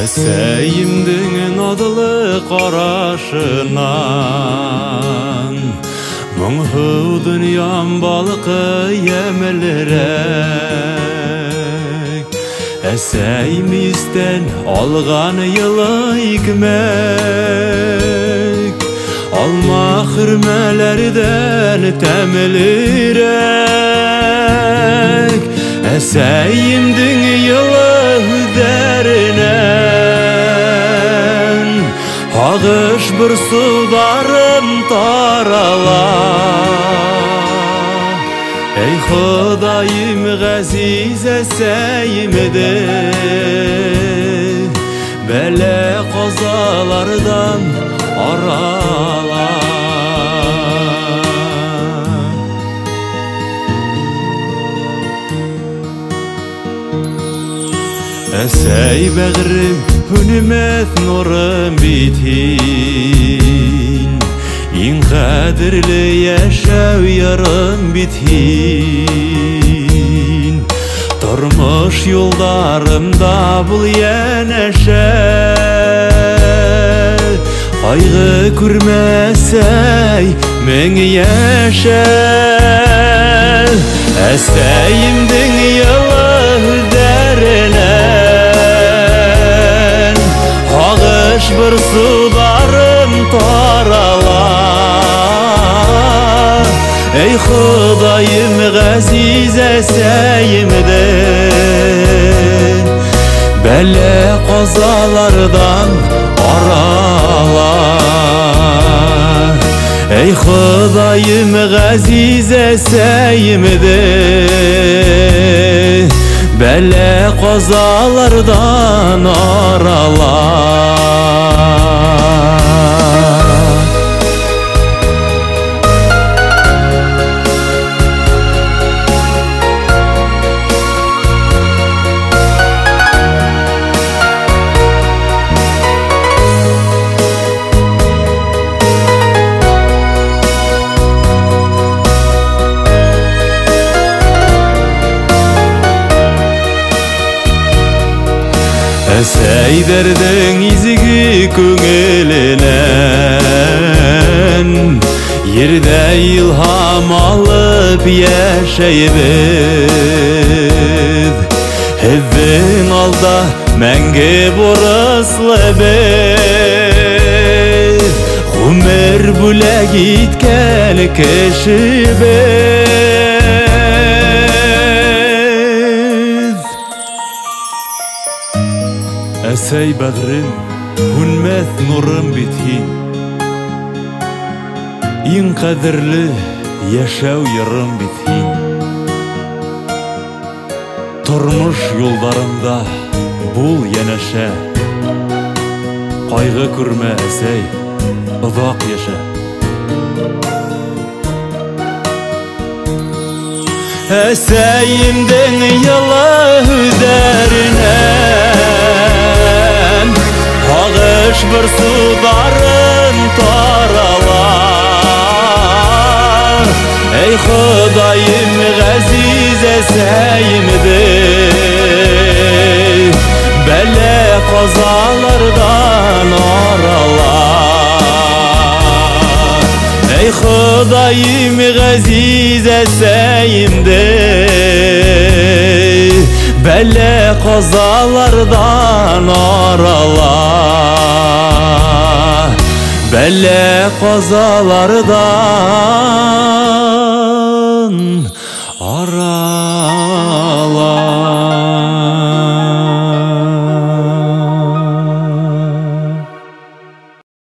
Әсәйімдің адылы қарашынан Мұңху дүниям балықы емілірек Әсәйімізден алған елы икмек Алма хүрмелерден тәмілірек Әсәйімдің елы дәрінен Ағыш бір сударым тарала Ey Xudayım ғәзиз әсәйімді Бәлә қазалардан арала Әсәй бәғрім үнімет нұрым битін Ең қадірлі яшәу ярым битін Тұрмыш юлдарымда бұл янәшә Қайғы күрмәсәй мен яшә Әсәйімдің елы дәрінен Ағыш бір сударым тарала Ey Xudayım ғәзиз әсәйімді Бәлә қазалардан арала Ey Xudayım ғәзиz әсәйімді Бәлә қазалардан арала Әсәйдердің изігі көңілінен Ерді илхам алып яшәйбіз Хіздің алда мәңгі борыслы біз Ғұмыр бүләк иткән кіші біз Әсәй бәғрім, үнмәт нұрым битін Ең қадірлі яшәу ярым битін Тұрмыш юлдарында бұл янәшә Қайғы күрмә әсәй, ұзақ яшә Әсәйімдің елы дәрінен Ағыш бір сударым тарала Ey Xudayım ғәзиз әсәйімді Бәлә қазалардан арала Ey Xudayım ғәзиз әсәйімді Бәлә қазалардан арала Бәлә қазалардан арала